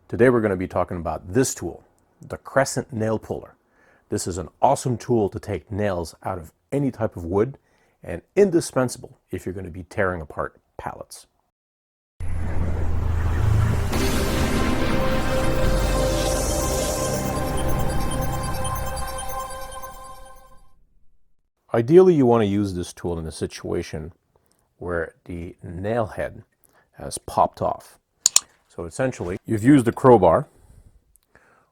Today we're going to be talking about this tool, the Crescent nail puller. This is an awesome tool to take nails out of any type of wood and indispensable if you're going to be tearing apart pallets. Ideally, you want to use this tool in a situation where the nail head has popped off. So essentially, you've used a crowbar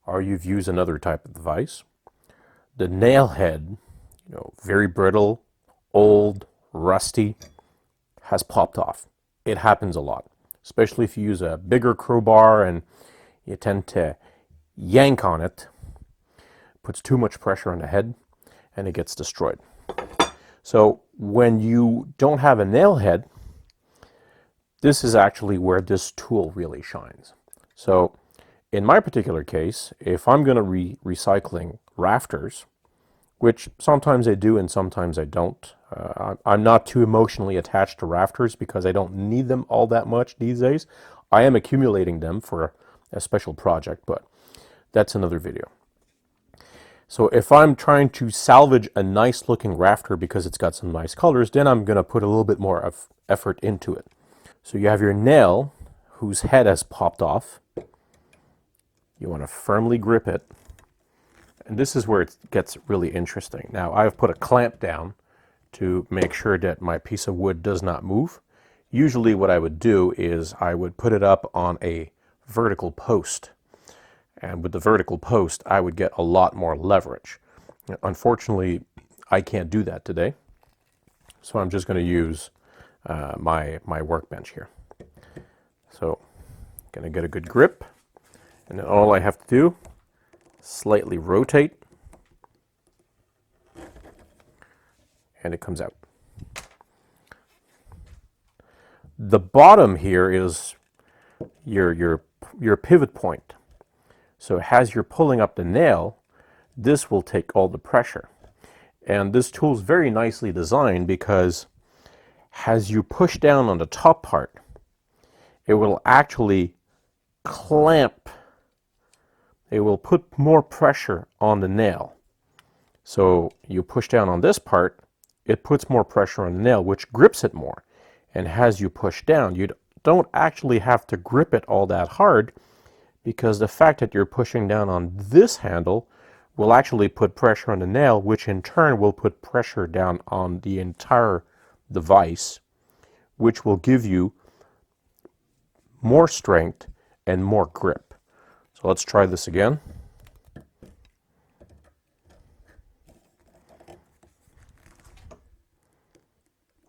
or you've used another type of device. The nail head, very brittle, old, rusty, has popped off. It happens a lot, especially if you use a bigger crowbar and you tend to yank on it. It puts too much pressure on the head and it gets destroyed. So when you don't have a nail head, this is actually where this tool really shines. So in my particular case, if I'm going to recycling rafters, which sometimes I do and sometimes I don't, I'm not too emotionally attached to rafters because I don't need them all that much these days. I am accumulating them for a special project, but that's another video. So if I'm trying to salvage a nice looking rafter because it's got some nice colors, then I'm going to put a little bit more of effort into it. So you have your nail whose head has popped off. You want to firmly grip it. And this is where it gets really interesting. Now I've put a clamp down to make sure that my piece of wood does not move. Usually what I would do is I would put it up on a vertical post. And with the vertical post, I would get a lot more leverage. Unfortunately, I can't do that today. So I'm just going to use my workbench here. So I'm going to get a good grip, and then all I have to do, slightly rotate, and it comes out. The bottom here is your pivot point. So as you're pulling up the nail, this will take all the pressure. And this tool is very nicely designed because as you push down on the top part, it will actually clamp. It will put more pressure on the nail. So you push down on this part, it puts more pressure on the nail, which grips it more. And as you push down, you don't actually have to grip it all that hard, because the fact that you're pushing down on this handle will actually put pressure on the nail, which in turn will put pressure down on the entire device, which will give you more strength and more grip. So let's try this again.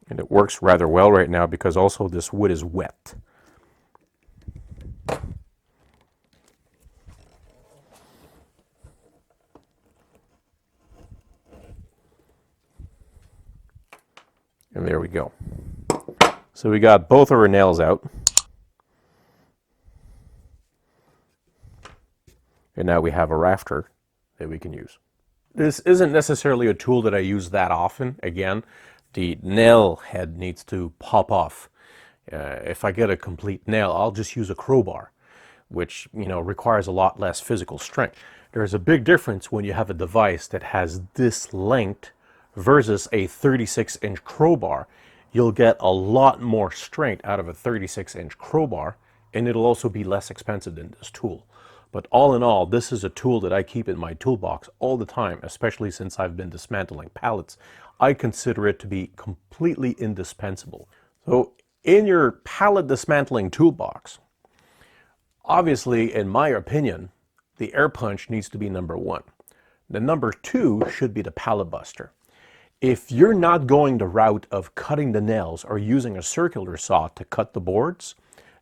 And it works rather well right now because also this wood is wet. And there we go. So we got both of our nails out. And now we have a rafter that we can use. This isn't necessarily a tool that I use that often. Again, the nail head needs to pop off. If I get a complete nail, I'll just use a crowbar, which requires a lot less physical strength. There's a big difference when you have a device that has this length versus a 36-inch crowbar. You'll get a lot more strength out of a 36-inch crowbar, and it'll also be less expensive than this tool. But all in all, this is a tool that I keep in my toolbox all the time, especially since I've been dismantling pallets. I consider it to be completely indispensable. So in your pallet dismantling toolbox, obviously, in my opinion, the air punch needs to be number one. The number two should be the pallet buster. If you're not going the route of cutting the nails or using a circular saw to cut the boards,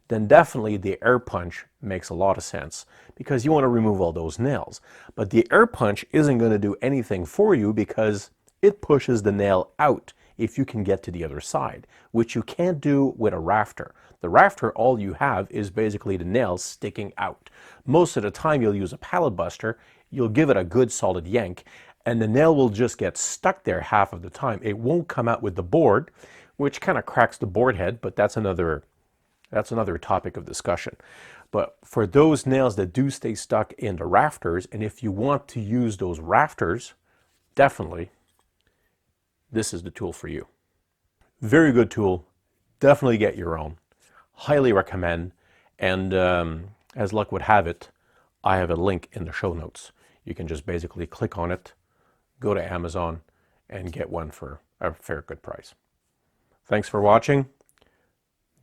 then definitely the air punch makes a lot of sense because you want to remove all those nails. But the air punch isn't going to do anything for you because it pushes the nail out if you can get to the other side, which you can't do with a rafter. The rafter, all you have is basically the nails sticking out. Most of the time you'll use a pallet buster, you'll give it a good solid yank, and the nail will just get stuck there half of the time. It won't come out with the board, which kind of cracks the board head, but that's another topic of discussion. But for those nails that do stay stuck in the rafters, and if you want to use those rafters, definitely, this is the tool for you. Very good tool. Definitely get your own. Highly recommend. And as luck would have it, I have a link in the show notes. You can just basically click on it, go to Amazon, and get one for a fair good price. Thanks for watching.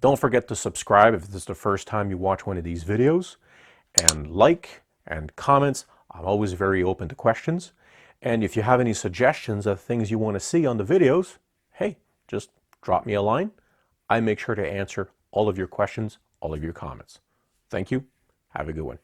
Don't forget to subscribe if this is the first time you watch one of these videos, and like and comments. I'm always very open to questions. And if you have any suggestions of things you want to see on the videos, hey, just drop me a line. I make sure to answer all of your questions, all of your comments. Thank you. Have a good one.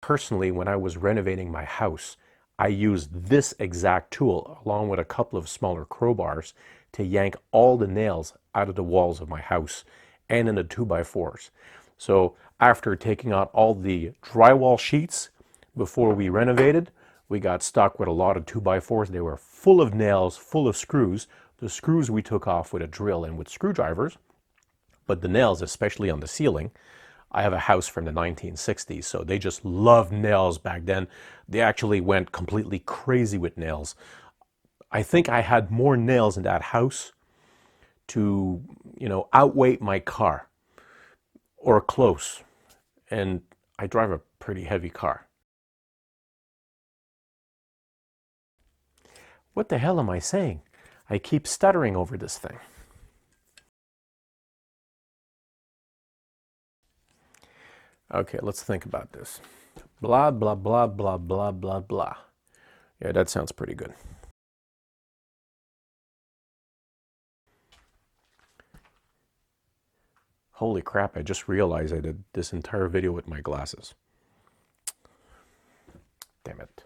Personally, when I was renovating my house, I used this exact tool along with a couple of smaller crowbars to yank all the nails out of the walls of my house and in the 2x4s. So after taking out all the drywall sheets before we renovated, we got stuck with a lot of 2x4s. They were full of nails, full of screws. The screws we took off with a drill and with screwdrivers, but the nails, especially on the ceiling, I have a house from the 1960s, so they just loved nails back then. They actually went completely crazy with nails. I think I had more nails in that house to, outweigh my car, or close. And I drive a pretty heavy car. What the hell am I saying? I keep stuttering over this thing. Okay, let's think about this. Blah, blah, blah, blah, blah, blah, blah. Yeah, that sounds pretty good. Holy crap, I just realized I did this entire video with my glasses. Damn it.